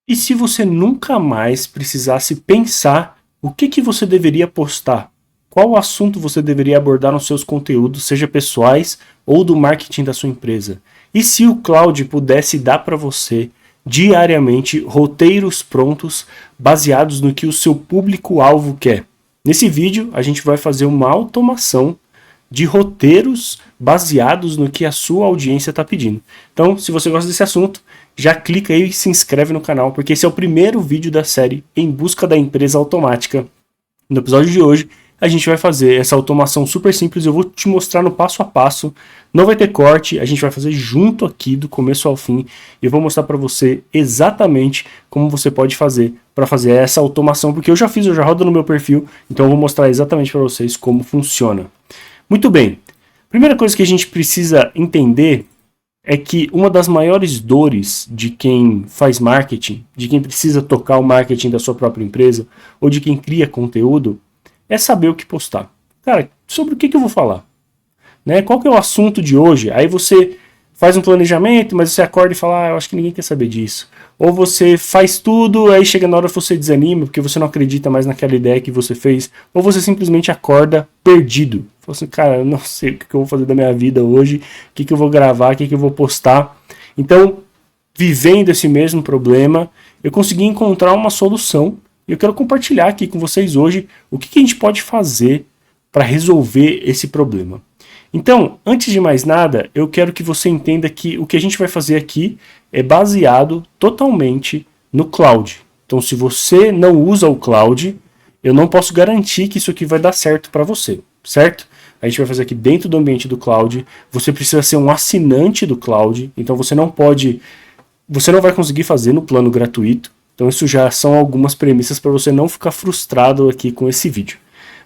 E se você nunca mais precisasse pensar o que você deveria postar? Qual assunto você deveria abordar nos seus conteúdos, seja pessoais ou do marketing da sua empresa? E se o Claude pudesse dar para você diariamente roteiros prontos baseados no que o seu público-alvo quer? Nesse vídeo a gente vai fazer uma automação de roteiros baseados no que a sua audiência está pedindo. Então, se você gosta desse assunto, já clica aí e se inscreve no canal, porque esse é o primeiro vídeo da série Em Busca da Empresa Automática. No episódio de hoje, a gente vai fazer essa automação super simples, eu vou te mostrar no passo a passo, não vai ter corte, a gente vai fazer junto aqui do começo ao fim, e eu vou mostrar para você exatamente como você pode fazer para fazer essa automação, porque eu já fiz, eu já rodo no meu perfil, então eu vou mostrar exatamente para vocês como funciona. Muito bem, primeira coisa que a gente precisa entender é que uma das maiores dores de quem faz marketing, de quem precisa tocar o marketing da sua própria empresa, ou de quem cria conteúdo, é saber o que postar. Cara, sobre o que eu vou falar? Né? Qual que é o assunto de hoje? Aí você faz um planejamento, mas você acorda e fala, eu acho que ninguém quer saber disso. Ou você faz tudo, aí chega na hora você desanima, porque você não acredita mais naquela ideia que você fez. Ou você simplesmente acorda perdido. Fala assim, cara, eu não sei o que eu vou fazer da minha vida hoje, o que eu vou gravar, o que eu vou postar. Então, vivendo esse mesmo problema, eu consegui encontrar uma solução. E eu quero compartilhar aqui com vocês hoje o que a gente pode fazer para resolver esse problema. Então, antes de mais nada, eu quero que você entenda que o que a gente vai fazer aqui é baseado totalmente no Cloud. Então, se você não usa o Cloud, eu não posso garantir que isso aqui vai dar certo para você, certo? A gente vai fazer aqui dentro do ambiente do Cloud. Você precisa ser um assinante do Cloud, então você não vai conseguir fazer no plano gratuito. Então isso já são algumas premissas para você não ficar frustrado aqui com esse vídeo.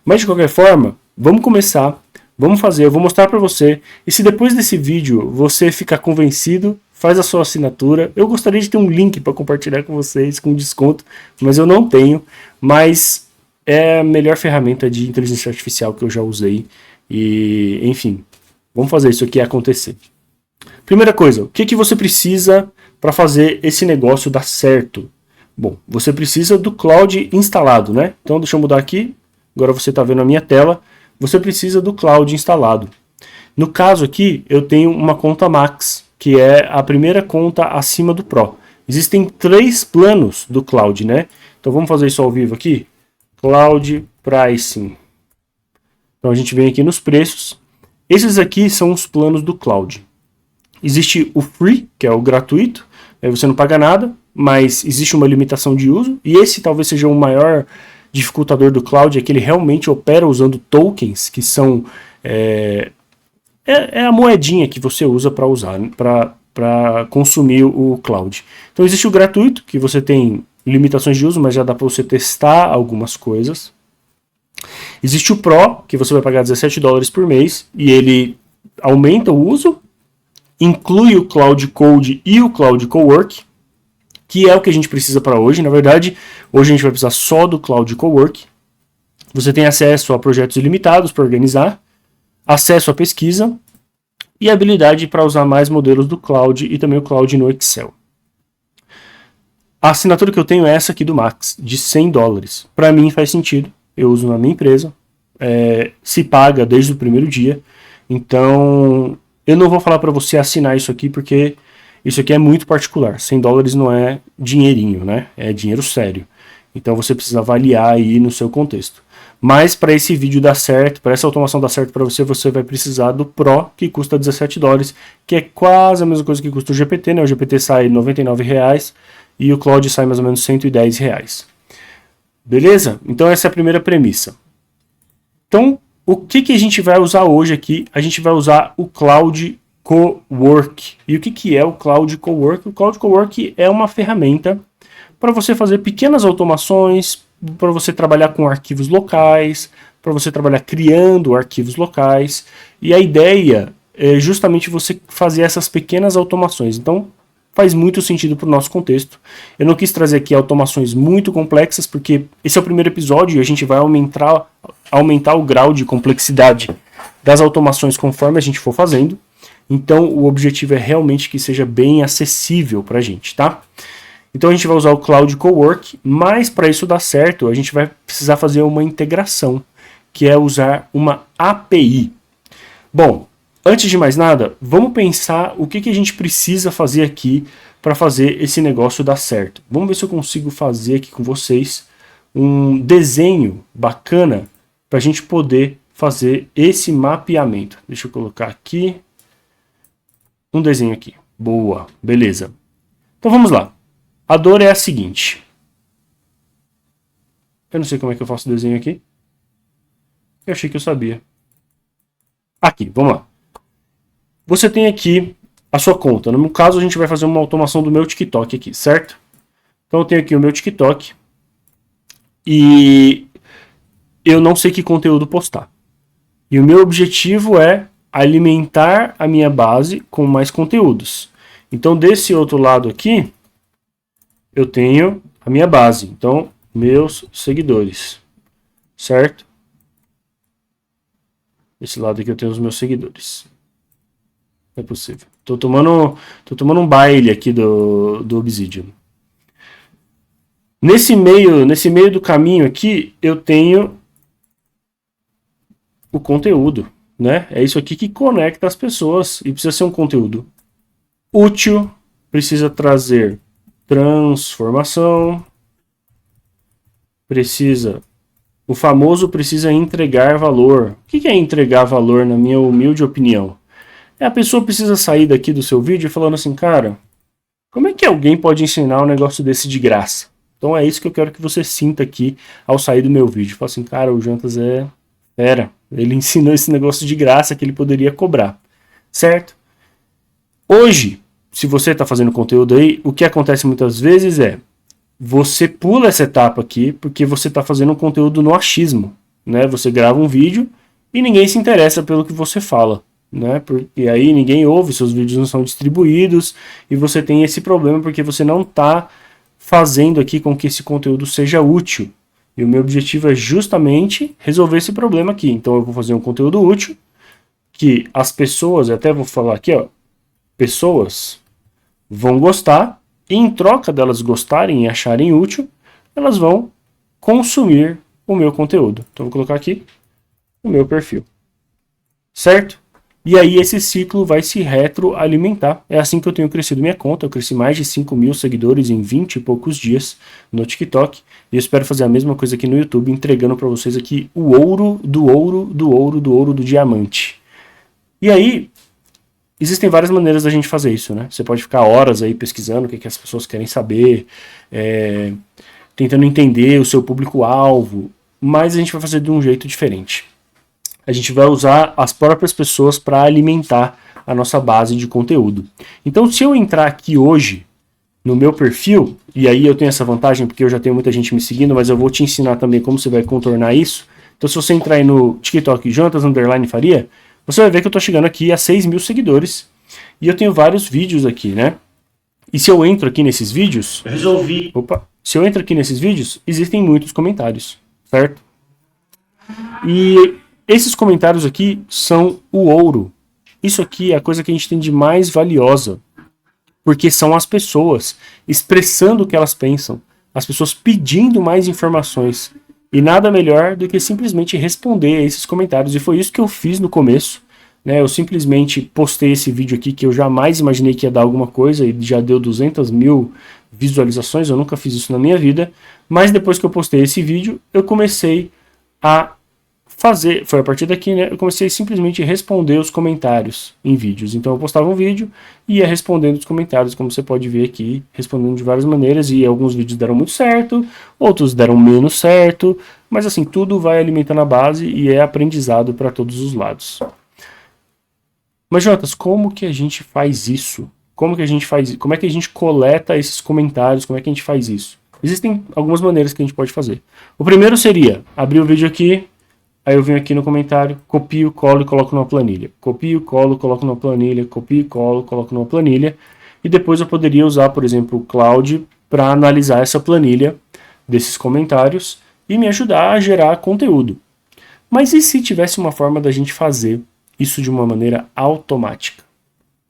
Mas de qualquer forma, vamos começar, vamos fazer, eu vou mostrar para você. E se depois desse vídeo você ficar convencido, faz a sua assinatura. Eu gostaria de ter um link para compartilhar com vocês, com desconto, mas eu não tenho. Mas é a melhor ferramenta de inteligência artificial que eu já usei. E enfim, vamos fazer isso aqui acontecer. Primeira coisa, o que você precisa para fazer esse negócio dar certo? Bom, você precisa do Cloud instalado, né? Então deixa eu mudar aqui, agora você está vendo a minha tela. Você precisa do Cloud instalado. No caso aqui, eu tenho uma conta Max, que é a primeira conta acima do Pro. Existem 3 planos do Cloud, né? Então vamos fazer isso ao vivo aqui. Cloud Pricing. Então a gente vem aqui nos preços. Esses aqui são os planos do Cloud. Existe o Free, que é o gratuito, aí você não paga nada, mas existe uma limitação de uso, e esse talvez seja o maior dificultador do Cloud, é que ele realmente opera usando tokens, que são é a moedinha que você usa para usar, para consumir o Cloud. Então existe o gratuito, que você tem limitações de uso, mas já dá para você testar algumas coisas. Existe o Pro, que você vai pagar $17 por mês, e ele aumenta o uso, inclui o Cloud Code e o Cloud Cowork, que é o que a gente precisa para hoje. Na verdade, hoje a gente vai precisar só do Cloud Cowork. Você tem acesso a projetos ilimitados para organizar, acesso à pesquisa e habilidade para usar mais modelos do Cloud e também o Cloud no Excel. A assinatura que eu tenho é essa aqui do Max, de $100. Para mim faz sentido, eu uso na minha empresa, se paga desde o primeiro dia, então eu não vou falar para você assinar isso aqui, porque isso aqui é muito particular. $100 não é dinheirinho, né? É dinheiro sério. Então você precisa avaliar aí no seu contexto. Mas para esse vídeo dar certo, para essa automação dar certo para você, você vai precisar do Pro, que custa $17, que é quase a mesma coisa que custa o GPT, né? O GPT sai R$ 99 e o Cloud sai mais ou menos R$ 110. Beleza? Então essa é a primeira premissa. Então, o que a gente vai usar hoje aqui? A gente vai usar o Cloud Cowork. E o que é o Cloud Cowork? O Cloud Cowork é uma ferramenta para você fazer pequenas automações, para você trabalhar com arquivos locais, para você trabalhar criando arquivos locais. E a ideia é justamente você fazer essas pequenas automações. Então, faz muito sentido para o nosso contexto. Eu não quis trazer aqui automações muito complexas, porque esse é o primeiro episódio e a gente vai aumentar o grau de complexidade das automações conforme a gente for fazendo. Então o objetivo é realmente que seja bem acessível para a gente, tá? Então a gente vai usar o Cloud Cowork, mas para isso dar certo, a gente vai precisar fazer uma integração, que é usar uma API. Bom, antes de mais nada, vamos pensar o que a gente precisa fazer aqui para fazer esse negócio dar certo. Vamos ver se eu consigo fazer aqui com vocês um desenho bacana para a gente poder fazer esse mapeamento. Deixa eu colocar aqui um desenho aqui. Boa, beleza. Então vamos lá. A dor é a seguinte. Eu não sei como é que eu faço o desenho aqui. Eu achei que eu sabia. Aqui, vamos lá. Você tem aqui a sua conta. No meu caso, a gente vai fazer uma automação do meu TikTok aqui, certo? Então eu tenho aqui o meu TikTok. E eu não sei que conteúdo postar. E o meu objetivo é alimentar a minha base com mais conteúdos. Então, desse outro lado aqui, eu tenho a minha base. Então, meus seguidores, certo? Desse lado aqui eu tenho os meus seguidores. Não é possível. Tô tomando um baile aqui do Obsidian. Nesse meio do caminho aqui, eu tenho o conteúdo, né? É isso aqui que conecta as pessoas e precisa ser um conteúdo útil, precisa trazer transformação, o famoso precisa entregar valor. O que é entregar valor, na minha humilde opinião? A pessoa precisa sair daqui do seu vídeo falando assim, cara, como é que alguém pode ensinar um negócio desse de graça? Então é isso que eu quero que você sinta aqui ao sair do meu vídeo. Fala assim, cara, o Jantas é fera. Ele ensinou esse negócio de graça que ele poderia cobrar, certo? Hoje, se você está fazendo conteúdo aí, o que acontece muitas vezes é você pula essa etapa aqui porque você está fazendo um conteúdo no achismo, né? Você grava um vídeo e ninguém se interessa pelo que você fala, né? Porque aí ninguém ouve, seus vídeos não são distribuídos e você tem esse problema porque você não está fazendo aqui com que esse conteúdo seja útil. E o meu objetivo é justamente resolver esse problema aqui. Então eu vou fazer um conteúdo útil que as pessoas, até vou falar aqui, ó, pessoas vão gostar e em troca delas gostarem e acharem útil, elas vão consumir o meu conteúdo. Então eu vou colocar aqui o meu perfil. Certo? E aí esse ciclo vai se retroalimentar. É assim que eu tenho crescido minha conta. Eu cresci mais de 5.000 seguidores em 20 e poucos dias no TikTok. E eu espero fazer a mesma coisa aqui no YouTube, entregando para vocês aqui o ouro do ouro do ouro do ouro do diamante. E aí, existem várias maneiras da gente fazer isso, né? Você pode ficar horas aí pesquisando o que as pessoas querem saber, tentando entender o seu público-alvo, mas a gente vai fazer de um jeito diferente. A gente vai usar as próprias pessoas para alimentar a nossa base de conteúdo. Então, se eu entrar aqui hoje no meu perfil, e aí eu tenho essa vantagem porque eu já tenho muita gente me seguindo, mas eu vou te ensinar também como você vai contornar isso. Então, se você entrar aí no TikTok Jonatas_Faria, você vai ver que eu estou chegando aqui a 6.000 seguidores e eu tenho vários vídeos aqui, né? E se eu entro aqui nesses vídeos, se eu entro aqui nesses vídeos, existem muitos comentários, certo? E esses comentários aqui são o ouro. Isso aqui é a coisa que a gente tem de mais valiosa. Porque são as pessoas expressando o que elas pensam. As pessoas pedindo mais informações. E nada melhor do que simplesmente responder a esses comentários. E foi isso que eu fiz no começo. Né? Eu simplesmente postei esse vídeo aqui que eu jamais imaginei que ia dar alguma coisa. E já deu 200.000 visualizações. Eu nunca fiz isso na minha vida. Mas depois que eu postei esse vídeo, eu comecei a fazer, foi a partir daqui, né, eu comecei a simplesmente responder os comentários em vídeos. Então eu postava um vídeo e ia respondendo os comentários, como você pode ver aqui, respondendo de várias maneiras, e alguns vídeos deram muito certo, outros deram menos certo, mas assim, tudo vai alimentando a base e é aprendizado para todos os lados. Mas Jonas, como que a gente faz isso? Como é que a gente coleta esses comentários? Como é que a gente faz isso? Existem algumas maneiras que a gente pode fazer. O primeiro seria abrir o vídeo aqui, aí eu venho aqui no comentário, copio, colo e coloco numa planilha. Copio, colo, coloco numa planilha, copio, colo, coloco numa planilha. E depois eu poderia usar, por exemplo, o Cloud para analisar essa planilha desses comentários e me ajudar a gerar conteúdo. Mas e se tivesse uma forma da gente fazer isso de uma maneira automática?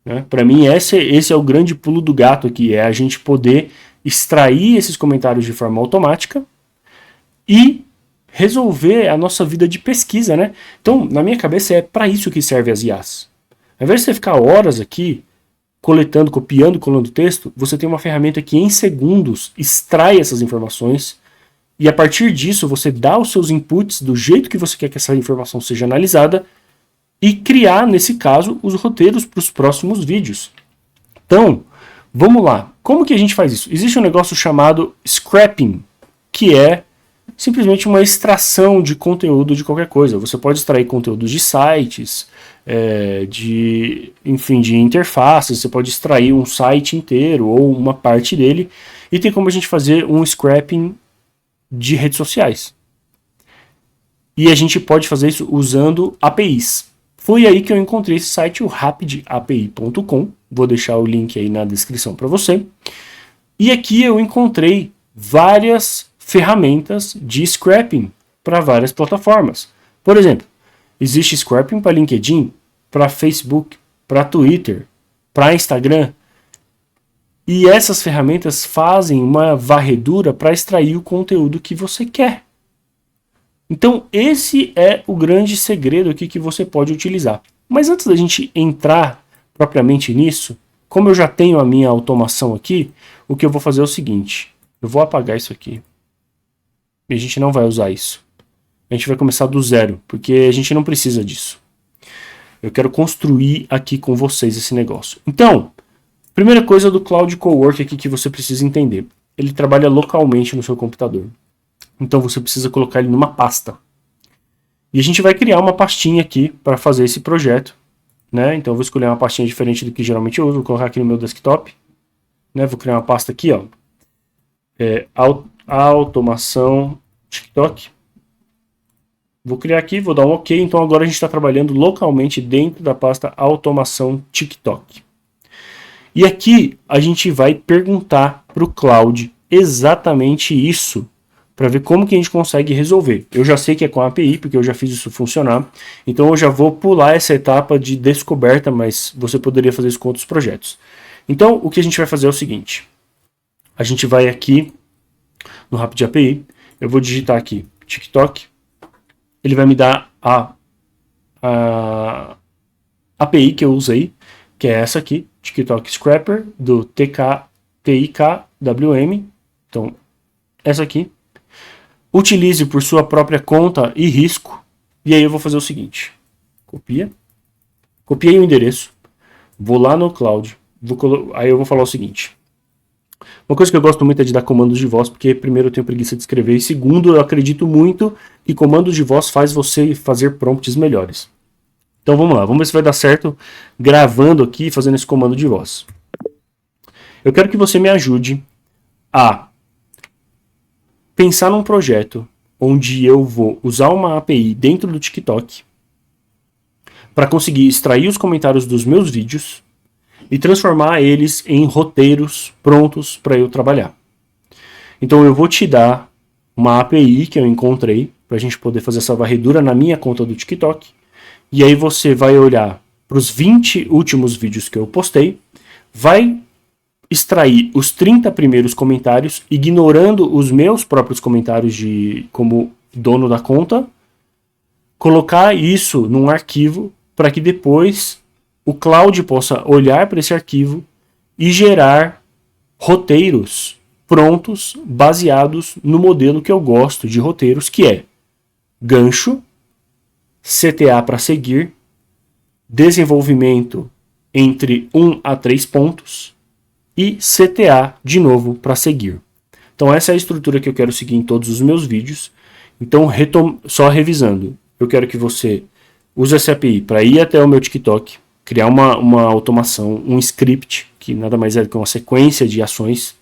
Né? Para mim, esse é o grande pulo do gato aqui, é a gente poder extrair esses comentários de forma automática e resolver a nossa vida de pesquisa, né? Então, na minha cabeça, é para isso que serve as IAs. Ao invés de você ficar horas aqui coletando, copiando, colando texto, você tem uma ferramenta que em segundos extrai essas informações e a partir disso você dá os seus inputs do jeito que você quer que essa informação seja analisada e criar, nesse caso, os roteiros para os próximos vídeos. Então, vamos lá. Como que a gente faz isso? Existe um negócio chamado scrapping, que é simplesmente uma extração de conteúdo de qualquer coisa. Você pode extrair conteúdos de sites, de interfaces, você pode extrair um site inteiro ou uma parte dele, e tem como a gente fazer um scrapping de redes sociais. E a gente pode fazer isso usando APIs. Foi aí que eu encontrei esse site, o rapidapi.com. Vou deixar o link aí na descrição para você. E aqui eu encontrei várias ferramentas de scrapping para várias plataformas. Por exemplo, existe scrapping para LinkedIn, para Facebook, para Twitter, para Instagram. E essas ferramentas fazem uma varredura para extrair o conteúdo que você quer. Então esse é o grande segredo aqui que você pode utilizar. Mas antes da gente entrar propriamente nisso, como eu já tenho a minha automação aqui, o que eu vou fazer é o seguinte. Eu vou apagar isso aqui. E a gente não vai usar isso. A gente vai começar do zero, porque a gente não precisa disso. Eu quero construir aqui com vocês esse negócio. Então, primeira coisa do Cloud Cowork aqui que você precisa entender. Ele trabalha localmente no seu computador. Então você precisa colocar ele numa pasta. E a gente vai criar uma pastinha aqui para fazer esse projeto. Né? Então eu vou escolher uma pastinha diferente do que geralmente eu uso. Vou colocar aqui no meu desktop. Né? Vou criar uma pasta aqui, ó. Automação TikTok. Vou criar aqui, vou dar um OK. Então agora a gente está trabalhando localmente dentro da pasta automação TikTok. E aqui a gente vai perguntar para o Cloud exatamente isso, para ver como que a gente consegue resolver. Eu já sei que é com a API, porque eu já fiz isso funcionar. Então eu já vou pular essa etapa de descoberta, mas você poderia fazer isso com outros projetos. Então o que a gente vai fazer é o seguinte. A gente vai aqui no Rapid API, eu vou digitar aqui TikTok, ele vai me dar a API que eu usei, que é essa aqui, TikTok Scrapper, do TIKWM, então essa aqui. Utilize por sua própria conta e risco, e aí eu vou fazer o seguinte, copiei o endereço, vou lá no Cloud, aí eu vou falar o seguinte. Uma coisa que eu gosto muito é de dar comandos de voz, porque primeiro eu tenho preguiça de escrever, e segundo eu acredito muito que comandos de voz faz você fazer prompts melhores. Então vamos lá, vamos ver se vai dar certo gravando aqui e fazendo esse comando de voz. Eu quero que você me ajude a pensar num projeto onde eu vou usar uma API dentro do TikTok para conseguir extrair os comentários dos meus vídeos e transformar eles em roteiros prontos para eu trabalhar. Então eu vou te dar uma API que eu encontrei para a gente poder fazer essa varredura na minha conta do TikTok. E aí você vai olhar para os 20 últimos vídeos que eu postei, vai extrair os 30 primeiros comentários, ignorando os meus próprios comentários como dono da conta, colocar isso num arquivo para que depois o Cloud possa olhar para esse arquivo e gerar roteiros prontos, baseados no modelo que eu gosto de roteiros, que é gancho, CTA para seguir, desenvolvimento entre 1 a 3 pontos e CTA de novo para seguir. Então essa é a estrutura que eu quero seguir em todos os meus vídeos. Então só revisando, eu quero que você use essa API para ir até o meu TikTok, criar uma automação, um script, que nada mais é do que uma sequência de ações,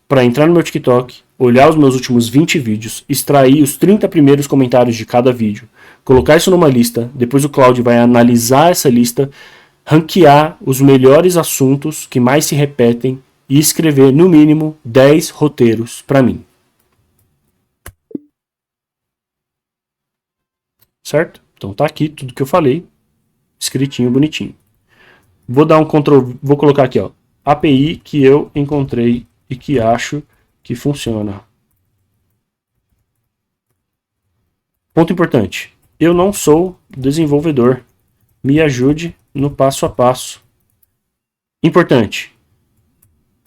para entrar no meu TikTok, olhar os meus últimos 20 vídeos, extrair os 30 primeiros comentários de cada vídeo, colocar isso numa lista, depois o Cloud vai analisar essa lista, ranquear os melhores assuntos que mais se repetem e escrever no mínimo 10 roteiros para mim. Certo? Então tá aqui tudo que eu falei, escritinho, bonitinho. Vou dar um Ctrl, vou colocar aqui, ó, API que eu encontrei e que acho que funciona. Ponto importante. Eu não sou desenvolvedor. Me ajude no passo a passo. Importante.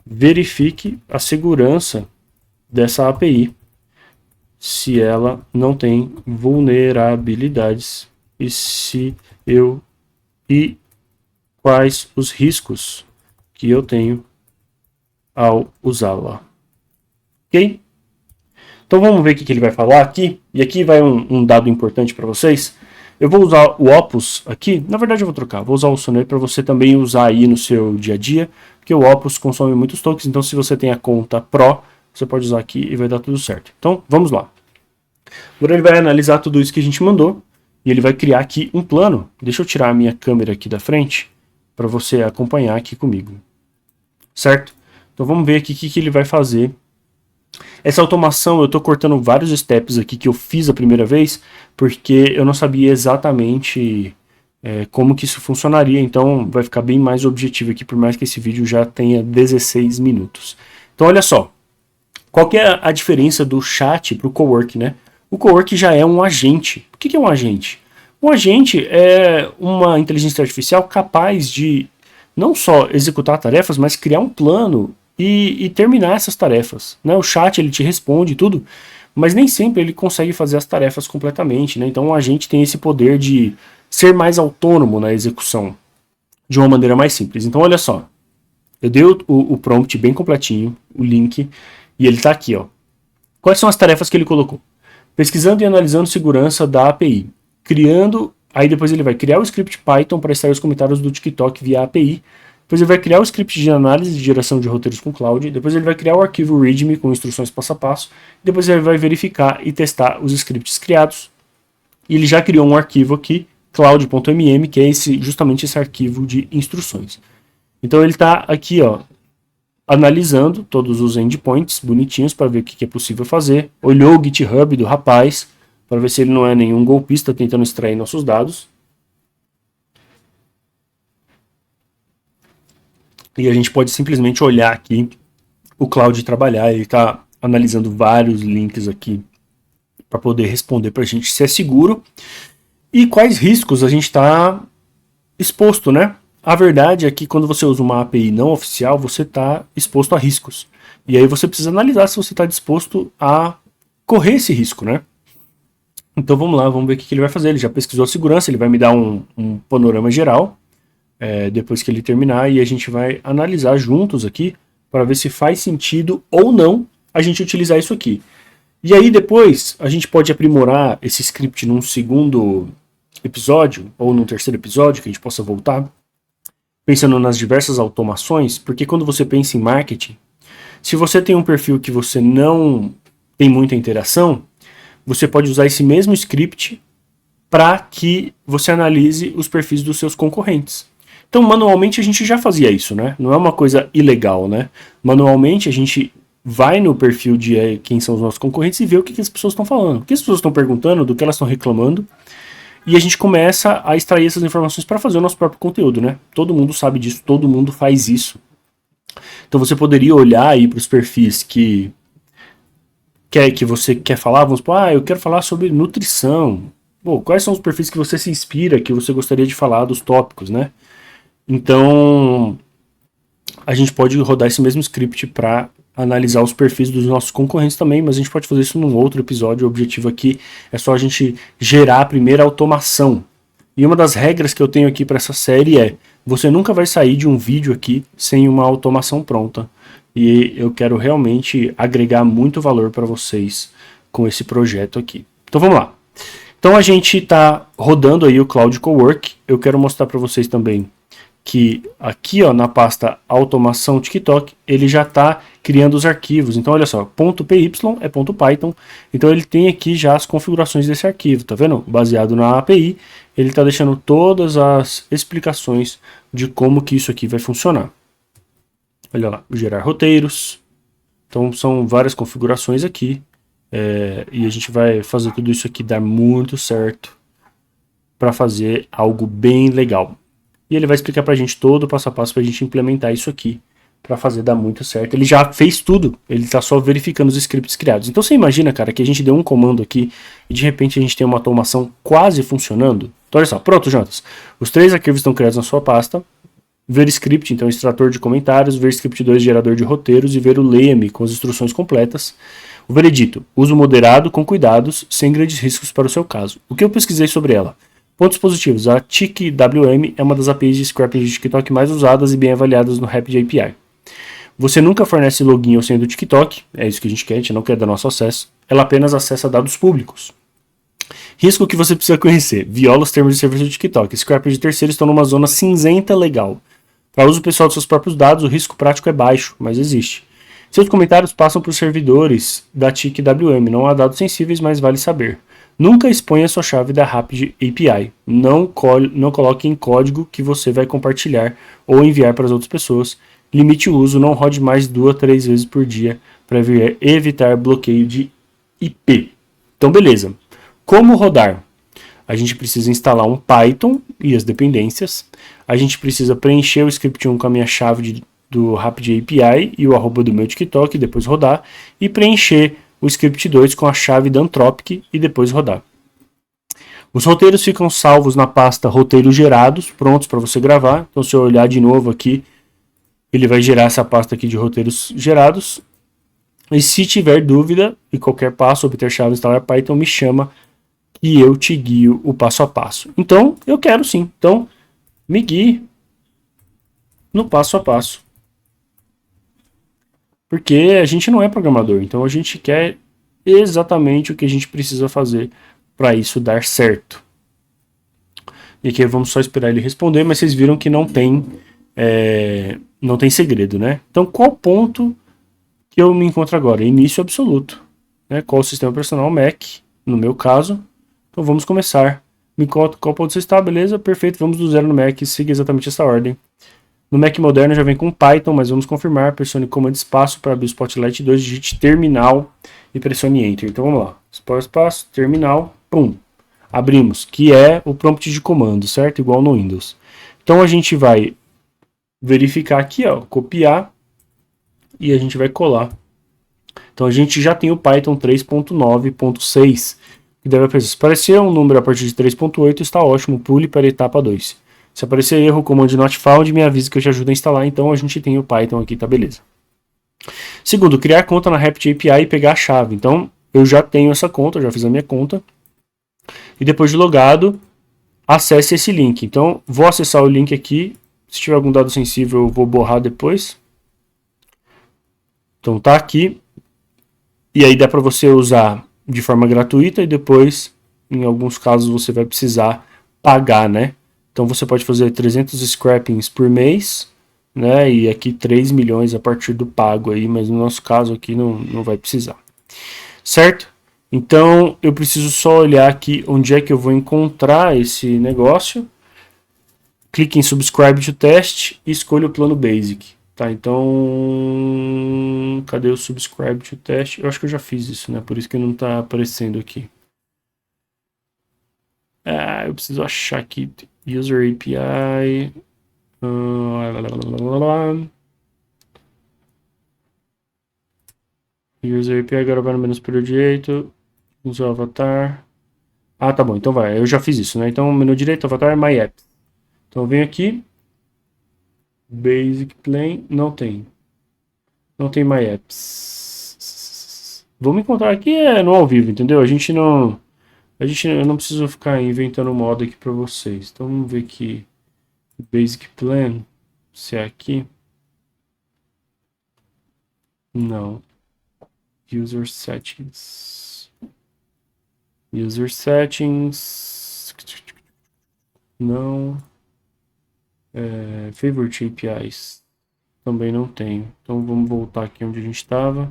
Verifique a segurança dessa API. Se ela não tem vulnerabilidades e quais os riscos que eu tenho ao usá-la. Ok? Então vamos ver o que ele vai falar aqui. E aqui vai um dado importante para vocês. Eu vou usar o Opus aqui. Na verdade eu vou trocar. Vou usar o Sonnet para você também usar aí no seu dia a dia. Porque o Opus consome muitos tokens. Então se você tem a conta Pro, você pode usar aqui e vai dar tudo certo. Então vamos lá. Agora ele vai analisar tudo isso que a gente mandou. E ele vai criar aqui um plano. Deixa eu tirar a minha câmera aqui da frente para você acompanhar aqui comigo. Certo? Então vamos ver aqui o que ele vai fazer. Essa automação eu estou cortando vários steps aqui que eu fiz a primeira vez, porque eu não sabia exatamente como que isso funcionaria, então vai ficar bem mais objetivo aqui, por mais que esse vídeo já tenha 16 minutos. Então olha só, qual que é a diferença do chat para o Cowork, né? O Cowork já é um agente. O que é um agente? Um agente é uma inteligência artificial capaz de não só executar tarefas, mas criar um plano e terminar essas tarefas. Né? O chat ele te responde tudo, mas nem sempre ele consegue fazer as tarefas completamente. Né? Então a gente tem esse poder de ser mais autônomo na execução de uma maneira mais simples. Então olha só, eu dei o prompt bem completinho, o link, e ele está aqui. Ó. Quais são as tarefas que ele colocou? Pesquisando e analisando segurança da API. Criando, aí depois ele vai criar o script Python para extrair os comentários do TikTok via API. Depois ele vai criar o script de análise de geração de roteiros com cloud. Depois ele vai criar o arquivo README com instruções passo a passo. Depois ele vai verificar e testar os scripts criados. E ele já criou um arquivo aqui, cloud.mm, que é justamente esse arquivo de instruções. Então ele está aqui, ó, analisando todos os endpoints bonitinhos para ver o que é possível fazer. Olhou o GitHub do rapaz para ver se ele não é nenhum golpista tentando extrair nossos dados. E a gente pode simplesmente olhar aqui o Cloud trabalhar. Ele está analisando vários links aqui para poder responder para a gente se é seguro e quais riscos a gente está exposto, né? A verdade é que quando você usa uma API não oficial, você está exposto a riscos. E aí você precisa analisar se você está disposto a correr esse risco, né? Então vamos lá, vamos ver o que ele vai fazer. Ele já pesquisou a segurança, ele vai me dar um panorama geral depois que ele terminar e a gente vai analisar juntos aqui para ver se faz sentido ou não a gente utilizar isso aqui. E aí depois a gente pode aprimorar esse script num segundo episódio ou num terceiro episódio que a gente possa voltar pensando nas diversas automações, porque quando você pensa em marketing, se você tem um perfil que você não tem muita interação, você pode usar esse mesmo script para que você analise os perfis dos seus concorrentes. Então, manualmente a gente já fazia isso, né? Não é uma coisa ilegal, né? Manualmente a gente vai no perfil de quem são os nossos concorrentes e vê o que as pessoas estão falando, o que as pessoas estão perguntando, do que elas estão reclamando. E a gente começa a extrair essas informações para fazer o nosso próprio conteúdo, né? Todo mundo sabe disso, todo mundo faz isso. Então você poderia olhar aí para os perfis que você quer falar, vamos supor, eu quero falar sobre nutrição. Pô, quais são os perfis que você se inspira, que você gostaria de falar dos tópicos, né? Então, a gente pode rodar esse mesmo script para analisar os perfis dos nossos concorrentes também, mas a gente pode fazer isso num outro episódio. O objetivo aqui é só a gente gerar a primeira automação. E uma das regras que eu tenho aqui para essa série é: você nunca vai sair de um vídeo aqui sem uma automação pronta. E eu quero realmente agregar muito valor para vocês com esse projeto aqui. Então vamos lá. Então a gente está rodando aí o Cloud Cowork. Eu quero mostrar para vocês também que aqui, ó, na pasta automação TikTok, ele já está criando os arquivos. Então olha só, .py é .python, então ele tem aqui já as configurações desse arquivo, tá vendo? Baseado na API, ele está deixando todas as explicações de como que isso aqui vai funcionar. Olha lá, gerar roteiros. Então são várias configurações aqui, e a gente vai fazer tudo isso aqui dar muito certo para fazer algo bem legal. E ele vai explicar para a gente todo o passo a passo para a gente implementar isso aqui para fazer dar muito certo. Ele já fez tudo, ele está só verificando os scripts criados. Então você imagina, cara, que a gente deu um comando aqui e de repente a gente tem uma automação quase funcionando. Então olha só, pronto, Jonas. Os 3 arquivos estão criados na sua pasta. Ver script, então extrator de comentários, ver script 2, gerador de roteiros e ver o leia-me com as instruções completas. O veredito, uso moderado, com cuidados, sem grandes riscos para o seu caso. O que eu pesquisei sobre ela? Pontos positivos, a TikWM é uma das APIs de scrapping de TikTok mais usadas e bem avaliadas no Rapid API. Você nunca fornece login ou senha do TikTok, é isso que a gente não quer dar nosso acesso, ela apenas acessa dados públicos. Risco que você precisa conhecer, viola os termos de serviço do TikTok, scrapping de terceiros estão numa zona cinzenta legal. Para uso pessoal dos seus próprios dados, o risco prático é baixo, mas existe. Seus comentários passam por servidores da TikWM, não há dados sensíveis, mas vale saber. Nunca exponha sua chave da Rapid API. Não coloque em código que você vai compartilhar ou enviar para as outras pessoas. Limite o uso, não rode mais 2 a 3 vezes por dia para evitar bloqueio de IP. Então, beleza. Como rodar? A gente precisa instalar um Python e as dependências. A gente precisa preencher o script 1 com a minha chave do Rapid API e o arroba do meu TikTok e depois rodar. E preencher o script 2 com a chave da Anthropic e depois rodar. Os roteiros ficam salvos na pasta roteiros gerados, prontos para você gravar. Então se eu olhar de novo aqui, ele vai gerar essa pasta aqui de roteiros gerados. E se tiver dúvida e qualquer passo, obter chave, instalar Python, me chama e eu te guio o passo a passo. Então, eu quero sim. Então, me guie no passo a passo. Porque a gente não é programador, então a gente quer exatamente o que a gente precisa fazer para isso dar certo. E aqui vamos só esperar ele responder, mas vocês viram que não tem segredo, né? Então, qual ponto que eu me encontro agora? Início absoluto. Né? Qual o sistema operacional? Mac, no meu caso. Então vamos começar. Me conta qual ponto você está, beleza? Perfeito, vamos do zero no Mac, siga exatamente essa ordem. No Mac moderno já vem com Python, mas vamos confirmar. Pressione comando espaço para abrir o Spotlight 2, digite terminal e pressione Enter. Então vamos lá. Espaço, terminal, pum. Abrimos, que é o prompt de comando, certo? Igual no Windows. Então a gente vai verificar aqui, ó, copiar e a gente vai colar. Então a gente já tem o Python 3.9.6. Que deve aparecer. Se aparecer um número a partir de 3.8, está ótimo, pule para a etapa 2. Se aparecer erro, comando not found, me avisa que eu te ajudo a instalar, então a gente tem o Python aqui, tá beleza. Segundo, criar conta na Rapid API e pegar a chave. Então, eu já tenho essa conta, já fiz a minha conta. E depois de logado, acesse esse link. Então, vou acessar o link aqui. Se tiver algum dado sensível, eu vou borrar depois. Então, tá aqui. E aí dá para você usar de forma gratuita e depois, em alguns casos, você vai precisar pagar, né? Então você pode fazer 300 scrappings por mês, né? E aqui 3 milhões a partir do pago aí, mas no nosso caso aqui não vai precisar. Certo? Então eu preciso só olhar aqui onde é que eu vou encontrar esse negócio. Clique em Subscribe to Test e escolha o plano Basic. Tá, então, cadê o Subscribe to Test? Eu acho que eu já fiz isso, né? Por isso que não tá aparecendo aqui. Eu preciso achar aqui. User API. User API, agora vai no menu superior direito. Usa o avatar. Ah, tá bom, então vai. Eu já fiz isso, né? Então, menu direito, avatar, My Apps. Então, eu venho aqui. Basic Plain, não tem. Não tem My Apps. Vamos encontrar aqui no ao vivo, entendeu? Eu não preciso ficar inventando modo aqui para vocês. Então vamos ver aqui. Basic Plan. Se é aqui. Não. User Settings. User Settings. Não. Favorite APIs. Também não tem. Então vamos voltar aqui onde a gente estava.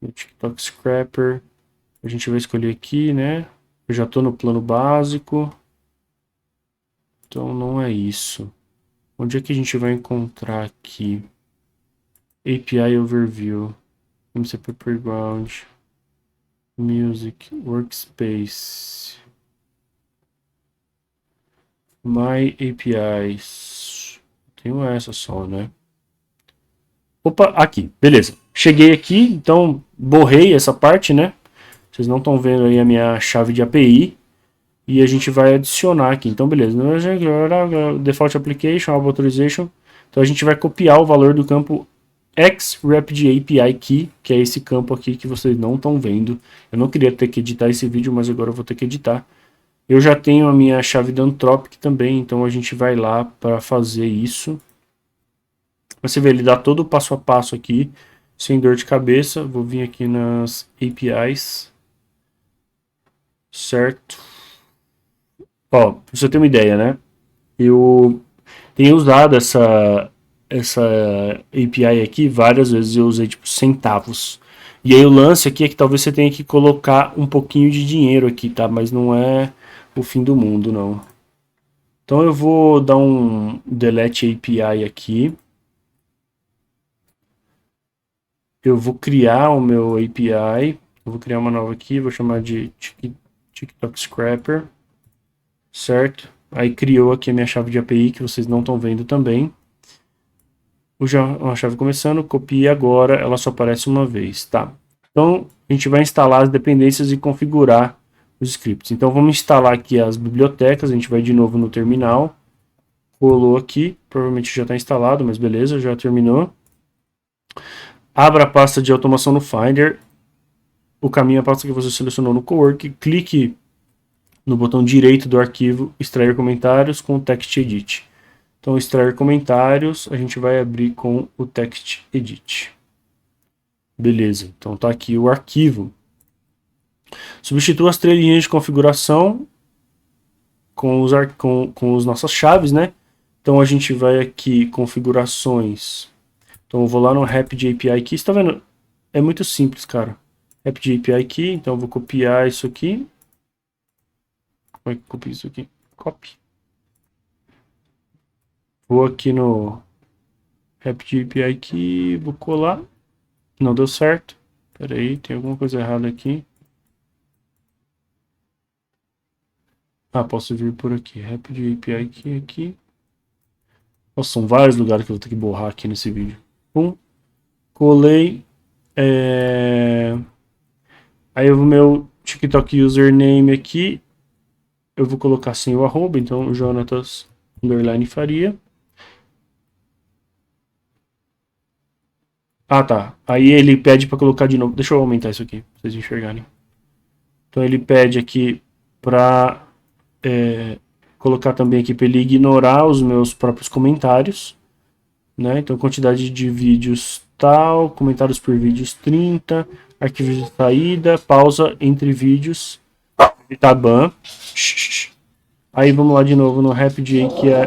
No TikTok Scrapper. A gente vai escolher aqui, né? Eu já estou no plano básico. Então não é isso. Onde é que a gente vai encontrar aqui? API Overview. MC Playground. Music. Workspace. My APIs. Tenho essa só, né? Opa, aqui, beleza. Cheguei aqui, então borrei essa parte, né? Vocês não estão vendo aí a minha chave de API. E a gente vai adicionar aqui. Então, beleza. Default Application, Authorization. Então, a gente vai copiar o valor do campo XRapidAPI que é esse campo aqui que vocês não estão vendo. Eu não queria ter que editar esse vídeo, mas agora eu vou ter que editar. Eu já tenho a minha chave da Anthropic também, então a gente vai lá para fazer isso. Você vê, ele dá todo o passo a passo aqui, sem dor de cabeça. Vou vir aqui nas APIs, certo? Ó, pra você ter uma ideia, né? Eu tenho usado essa API aqui várias vezes, eu usei tipo centavos. E aí o lance aqui é que talvez você tenha que colocar um pouquinho de dinheiro aqui, tá? Mas não é o fim do mundo, não. Então eu vou dar um delete API aqui. Eu vou criar o meu API. Eu vou criar uma nova aqui, vou chamar de TikTok Scrapper. Certo? Aí criou aqui a minha chave de API, que vocês não estão vendo também. Uma chave começando, copie agora, ela só aparece uma vez, tá? Então, a gente vai instalar as dependências e configurar os scripts. Então, vamos instalar aqui as bibliotecas, a gente vai de novo no terminal, colou aqui, provavelmente já está instalado, mas beleza, já terminou. Abra a pasta de automação no Finder, o caminho é a pasta que você selecionou no Cowork, clique no botão direito do arquivo, extrair comentários com o Text Edit. Então, extrair comentários, a gente vai abrir com o Text Edit. Beleza, então tá aqui o arquivo. Substitua as três linhas de configuração com os nossas chaves, né? Então a gente vai aqui, configurações. Então eu vou lá no Rapid API Key. Você tá vendo? É muito simples, cara. Rapid API Key, então eu vou copiar isso aqui. Como é que eu copio isso aqui? Copy. Vou aqui no Rapid API Key, vou colar. Não deu certo. Pera aí, tem alguma coisa errada aqui. Ah, posso vir por aqui. Rapid API Key aqui. Nossa, são vários lugares que eu vou ter que borrar aqui nesse vídeo. Pum. Colei. Aí eu vou meu TikTok username aqui. Eu vou colocar sem o arroba, então Jonatas underline Faria. Ah, tá. Aí ele pede para colocar de novo. Deixa eu aumentar isso aqui, pra vocês enxergarem. Então ele pede aqui para colocar também aqui para ele ignorar os meus próprios comentários. Né? Então quantidade de vídeos tal, comentários por vídeos 30, arquivos de saída, pausa entre vídeos, evitar ban. Aí vamos lá de novo no Rapid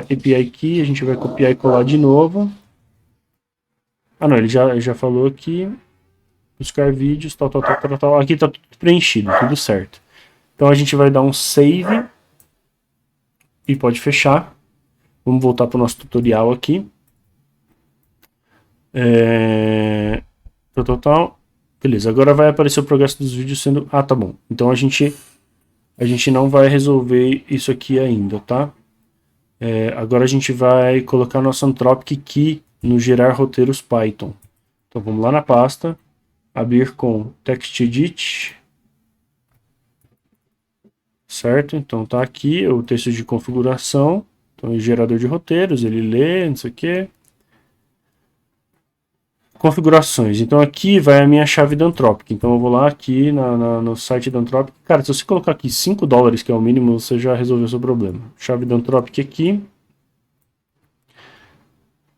API Key, a gente vai copiar e colar de novo. Ah não, ele já falou aqui, buscar vídeos, tal. Aqui tá tudo preenchido, tudo certo. Então a gente vai dar um save e pode fechar. Vamos voltar para o nosso tutorial aqui. Beleza, agora vai aparecer o progresso dos vídeos sendo... Ah, tá bom. Então a gente não vai resolver isso aqui ainda, tá? Agora a gente vai colocar nosso Anthropic Key no gerar roteiros Python. Então vamos lá na pasta, abrir com TextEdit, certo? Então tá aqui o texto de configuração, então o gerador de roteiros, ele lê, não sei o que. Configurações, então aqui vai a minha chave da Anthropic, então eu vou lá aqui no site da Anthropic, cara, se você colocar aqui $5, que é o mínimo, você já resolveu o seu problema. Chave da Anthropic aqui,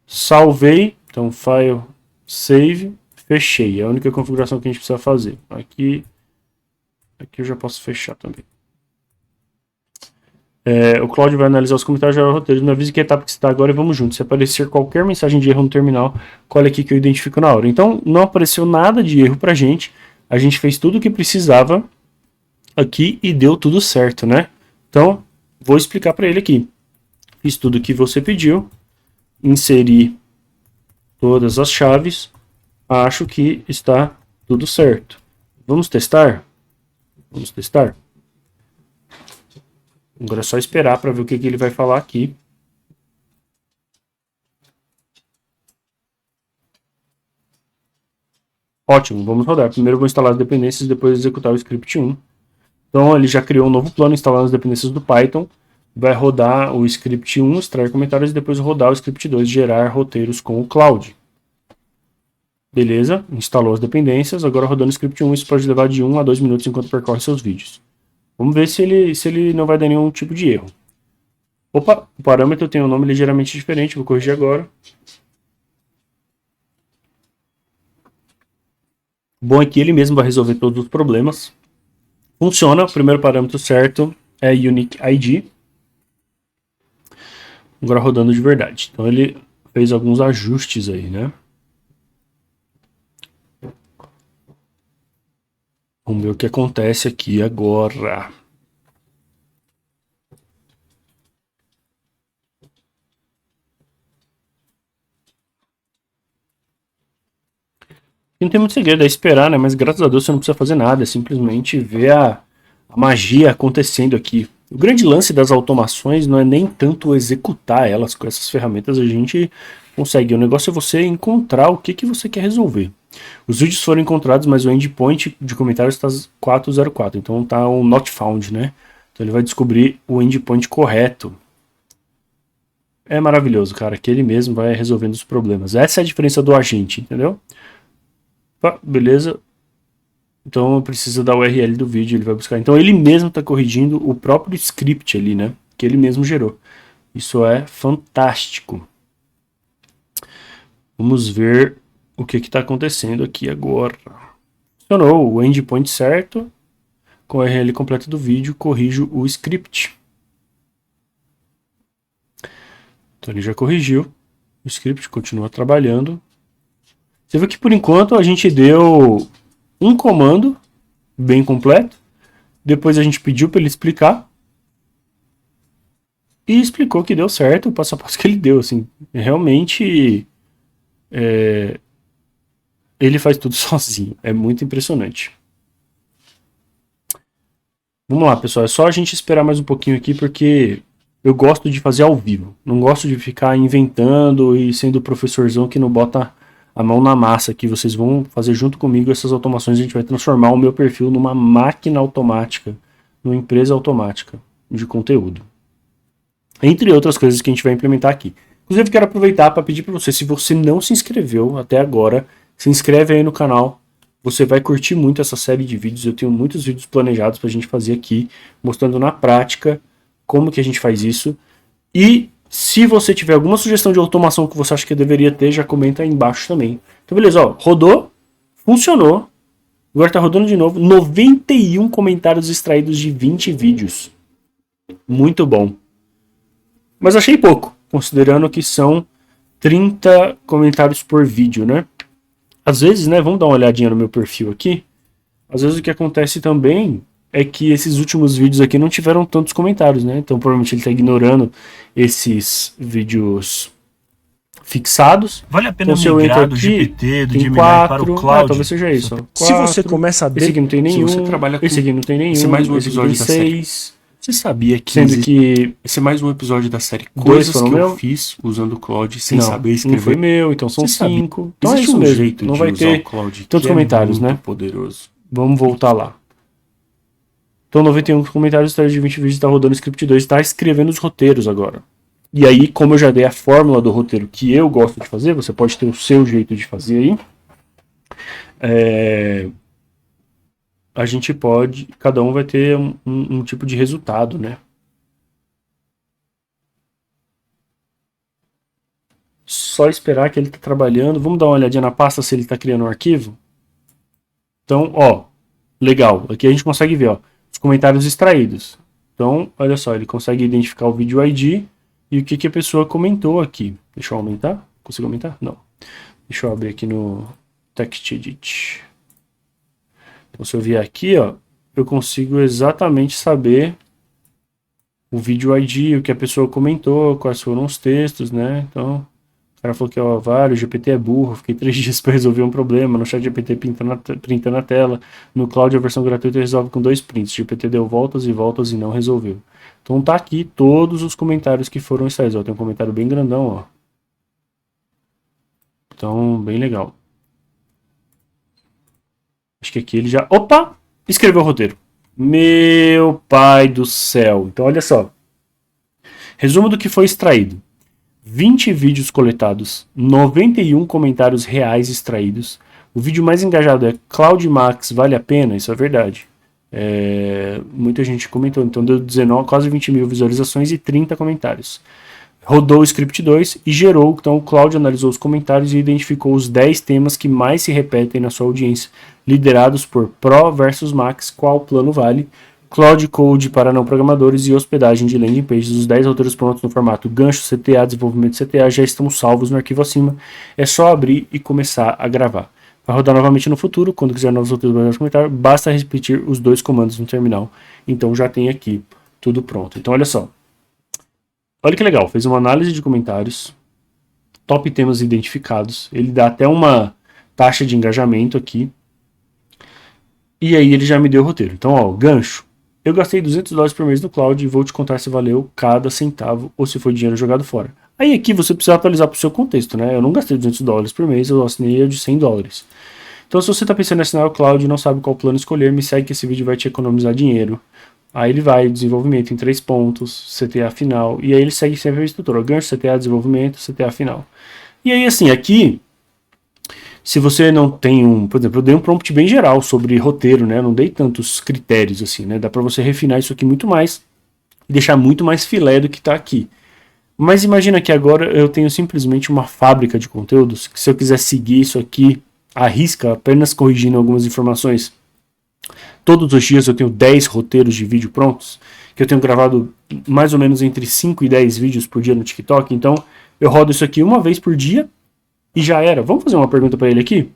salvei, então file, save, fechei, é a única configuração que a gente precisa fazer. Aqui eu já posso fechar também. O Claudio vai analisar os comentários e gerar roteiros. Me avise que etapa que você está agora e vamos juntos. Se aparecer qualquer mensagem de erro no terminal, colhe aqui que eu identifico na hora. Então, não apareceu nada de erro pra gente. A gente fez tudo o que precisava aqui e deu tudo certo, né? Então, vou explicar para ele aqui. Fiz tudo o que você pediu. Inseri todas as chaves. Acho que está tudo certo. Vamos testar? Vamos testar? Agora é só esperar para ver o que ele vai falar aqui. Ótimo, vamos rodar. Primeiro eu vou instalar as dependências, depois executar o script 1. Então ele já criou um novo plano instalando as dependências do Python. Vai rodar o script 1, extrair comentários, e depois rodar o script 2, gerar roteiros com o Cloud. Beleza, instalou as dependências, agora rodando o script 1, isso pode levar de 1 a 2 minutos enquanto percorre seus vídeos. Vamos ver se ele não vai dar nenhum tipo de erro. Opa, o parâmetro tem um nome ligeiramente diferente, vou corrigir agora. Bom é que ele mesmo vai resolver todos os problemas. Funciona, o primeiro parâmetro certo é Unique ID. Agora rodando de verdade. Então ele fez alguns ajustes aí, né? Vamos ver o que acontece aqui agora. Não tem muito segredo, é esperar, né? Mas graças a Deus você não precisa fazer nada, é simplesmente ver a magia acontecendo aqui. O grande lance das automações não é nem tanto executar elas com essas ferramentas, a gente consegue. O negócio é você encontrar o que você quer resolver. Os vídeos foram encontrados, mas o endpoint de comentários está 404, então está um not found, né? Então ele vai descobrir o endpoint correto. É maravilhoso, cara, que ele mesmo vai resolvendo os problemas. Essa é a diferença do agente, entendeu? Beleza. Então precisa da URL do vídeo, ele vai buscar. Então ele mesmo está corrigindo o próprio script ali, né? Que ele mesmo gerou. Isso é fantástico. Vamos ver o que está acontecendo aqui agora. Funcionou o endpoint certo. Com a URL completa do vídeo, corrijo o script. Então ele já corrigiu. O script continua trabalhando. Você viu que por enquanto a gente deu um comando bem completo. Depois a gente pediu para ele explicar. E explicou que deu certo o passo a passo que ele deu. Assim, realmente ele faz tudo sozinho. É muito impressionante. Vamos lá, pessoal. É só a gente esperar mais um pouquinho aqui, porque eu gosto de fazer ao vivo. Não gosto de ficar inventando e sendo o professorzão que não bota a mão na massa aqui. Vocês vão fazer junto comigo essas automações. A gente vai transformar o meu perfil numa máquina automática, numa empresa automática de conteúdo. Entre outras coisas que a gente vai implementar aqui. Inclusive, quero aproveitar para pedir para você, se você não se inscreveu até agora, se inscreve aí no canal. Você vai curtir muito essa série de vídeos. Eu tenho muitos vídeos planejados para a gente fazer aqui, mostrando na prática como que a gente faz isso. E se você tiver alguma sugestão de automação que você acha que eu deveria ter, já comenta aí embaixo também. Então beleza, ó, rodou, funcionou. Agora tá rodando de novo. 91 comentários extraídos de 20 vídeos. Muito bom. Mas achei pouco, considerando que são 30 comentários por vídeo, né? Às vezes, né, vamos dar uma olhadinha no meu perfil aqui. Às vezes o que acontece também é que esses últimos vídeos aqui não tiveram tantos comentários, né? Então provavelmente ele está ignorando esses vídeos fixados. Vale a pena então, se eu migrar entro do aqui, GPT, do tem Gemini 4, para o Cloud? talvez seja isso. Ó, 4, se você começa a esse aqui não tem nenhum, se você trabalha com esse aqui não tem nenhum, esse é mais um esse aqui episódio tem da 6. série. Você sabia que Sendo que esse é mais um episódio da série dois Coisas foram que meu? eu fiz usando o Cloud sem não, saber um escrever? foi meu, então são Você sabia? 5. Então é Existe isso um mesmo, jeito não de vai usar ter o Cloud tantos que comentários, é muito né? poderoso. Vamos voltar lá. Então 91 comentários, história de 20 vídeos, está rodando o script 2, está escrevendo os roteiros agora. E aí, como eu já dei a fórmula do roteiro que eu gosto de fazer, você pode ter o seu jeito de fazer aí. A gente pode, cada um vai ter um tipo de resultado, né? Só esperar que ele está trabalhando. Vamos dar uma olhadinha na pasta se ele está criando um arquivo. Então, ó, legal. Aqui a gente consegue ver, ó, os comentários extraídos. Então, olha só, ele consegue identificar o vídeo ID e o que a pessoa comentou aqui. Deixa eu aumentar. Consigo aumentar? Não. Deixa eu abrir aqui no TextEdit. Então, se eu vier aqui, ó, eu consigo exatamente saber o vídeo ID, o que a pessoa comentou, quais foram os textos, né? Então, o cara falou que ó, o GPT é burro, fiquei 3 dias para resolver um problema, no chat GPT printando a tela, no Cloud a versão gratuita resolve com 2 prints, o GPT deu voltas e voltas e não resolveu. Então tá aqui todos os comentários que foram extraídos, ó, tem um comentário bem grandão, ó. Então, bem legal. Acho que aqui ele já... Opa! Escreveu o roteiro. Meu pai do céu. Então, olha só. Resumo do que foi extraído. 20 vídeos coletados, 91 comentários reais extraídos. O vídeo mais engajado é Cloud Max, vale a pena? Isso é verdade. Muita gente comentou, então deu 19, quase 20 mil visualizações e 30 comentários. Rodou o Script 2 e gerou, então o Cloud analisou os comentários e identificou os 10 temas que mais se repetem na sua audiência, liderados por Pro versus Max, qual plano vale, Cloud Code para não programadores e hospedagem de landing pages. Os 10 roteiros prontos no formato gancho, CTA, desenvolvimento CTA já estão salvos no arquivo acima. É só abrir e começar a gravar. Vai rodar novamente no futuro. Quando quiser novos roteiros, basta repetir os 2 comandos no terminal. Então já tem aqui tudo pronto. Então olha só. Olha que legal. Fez uma análise de comentários. Top temas identificados. Ele dá até uma taxa de engajamento aqui. E aí ele já me deu o roteiro. Então, ó, gancho. Eu gastei $200 por mês no Cloud e vou te contar se valeu cada centavo ou se foi dinheiro jogado fora. Aí aqui você precisa atualizar para o seu contexto, né? Eu não gastei $200 por mês, eu assinei a de $100. Então se você está pensando em assinar o Cloud e não sabe qual plano escolher, me segue que esse vídeo vai te economizar dinheiro. Aí ele vai, desenvolvimento em 3 pontos, CTA final, e aí ele segue sempre a estrutura, gancho, CTA, desenvolvimento, CTA final. E aí assim, aqui... Se você não tem por exemplo, eu dei um prompt bem geral sobre roteiro, né? Eu não dei tantos critérios assim, né? Dá para você refinar isso aqui muito mais e deixar muito mais filé do que está aqui. Mas imagina que agora eu tenho simplesmente uma fábrica de conteúdos, que se eu quiser seguir isso aqui à risca, apenas corrigindo algumas informações, todos os dias eu tenho 10 roteiros de vídeo prontos, que eu tenho gravado mais ou menos entre 5 e 10 vídeos por dia no TikTok, então eu rodo isso aqui uma vez por dia, e já era. Vamos fazer uma pergunta para ele aqui?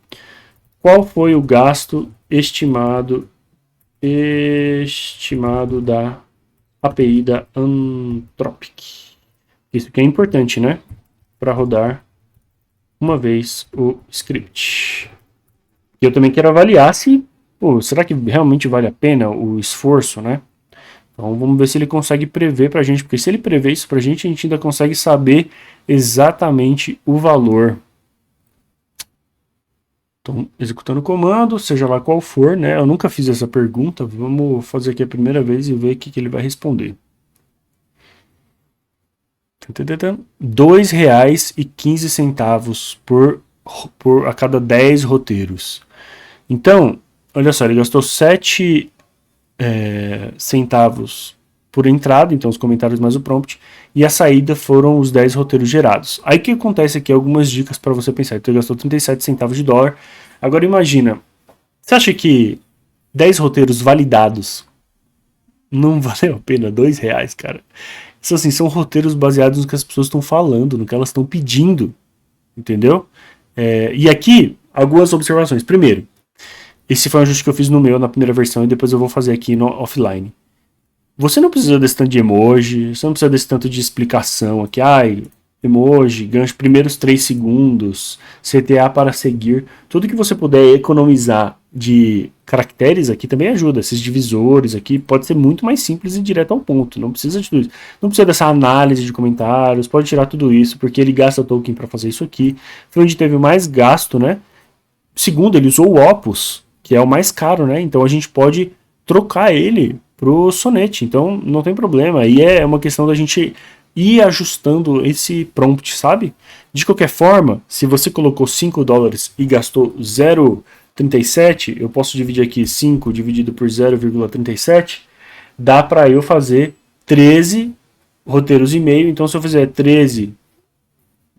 Qual foi o gasto estimado da API da Anthropic? Isso que é importante, né? Para rodar uma vez o script. E eu também quero avaliar se, será que realmente vale a pena o esforço, né? Então vamos ver se ele consegue prever para a gente, porque se ele prever isso para a gente ainda consegue saber exatamente o valor. Então, executando o comando, seja lá qual for, né? Eu nunca fiz essa pergunta, vamos fazer aqui a primeira vez e ver o que ele vai responder. R$2,15 por a cada 10 roteiros. Então, olha só, ele gastou 7 centavos por entrada, então os comentários mais o prompt, e a saída foram os 10 roteiros gerados. Aí o que acontece aqui? Algumas dicas para você pensar. Então ele gastou 37 centavos de dólar. Agora imagina, você acha que 10 roteiros validados não valeu a pena R$2, cara? Isso assim, são roteiros baseados no que as pessoas estão falando, no que elas estão pedindo, entendeu? E aqui, algumas observações. Primeiro, esse foi um ajuste que eu fiz no meu, na primeira versão, e depois eu vou fazer aqui no offline. Você não precisa desse tanto de emoji, você não precisa desse tanto de explicação aqui. Emoji, gancho, primeiros 3 segundos, CTA para seguir. Tudo que você puder economizar de caracteres aqui também ajuda. Esses divisores aqui pode ser muito mais simples e direto ao ponto. Não precisa de tudo isso. Não precisa dessa análise de comentários, pode tirar tudo isso, porque ele gasta token para fazer isso aqui. Foi onde teve mais gasto, né? Segundo, ele usou o Opus, que é o mais caro, né? Então a gente pode trocar ele pro Sonnet, então não tem problema. E é uma questão da gente ir ajustando esse prompt, sabe? De qualquer forma, se você colocou $5 e gastou 0,37, eu posso dividir aqui 5 dividido por 0,37, dá para eu fazer 13 roteiros e meio. Então se eu fizer 13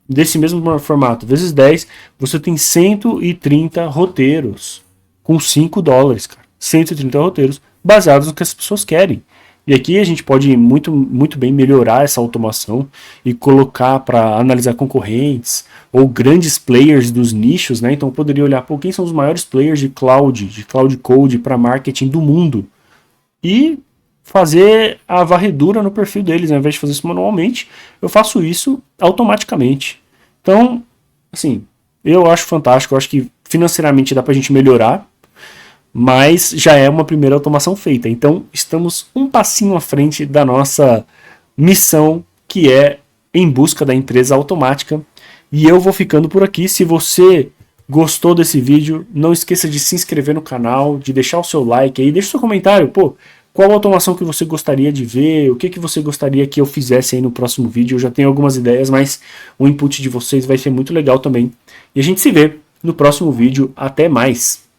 desse mesmo formato vezes 10, você tem 130 roteiros com $5, cara. 130 roteiros baseados no que as pessoas querem. E aqui a gente pode muito, muito bem melhorar essa automação e colocar para analisar concorrentes ou grandes players dos nichos, né? Então eu poderia olhar quem são os maiores players de cloud code para marketing do mundo e fazer a varredura no perfil deles. Ao invés de fazer isso manualmente, eu faço isso automaticamente. Então, assim, eu acho fantástico, eu acho que financeiramente dá para a gente melhorar, mas já é uma primeira automação feita. Então estamos um passinho à frente da nossa missão, que é em busca da empresa automática. E eu vou ficando por aqui. Se você gostou desse vídeo, não esqueça de se inscrever no canal, de deixar o seu like aí, deixa o seu comentário, pô, qual automação que você gostaria de ver, o que, que você gostaria que eu fizesse aí no próximo vídeo. Eu já tenho algumas ideias, mas o input de vocês vai ser muito legal também. E a gente se vê no próximo vídeo. Até mais!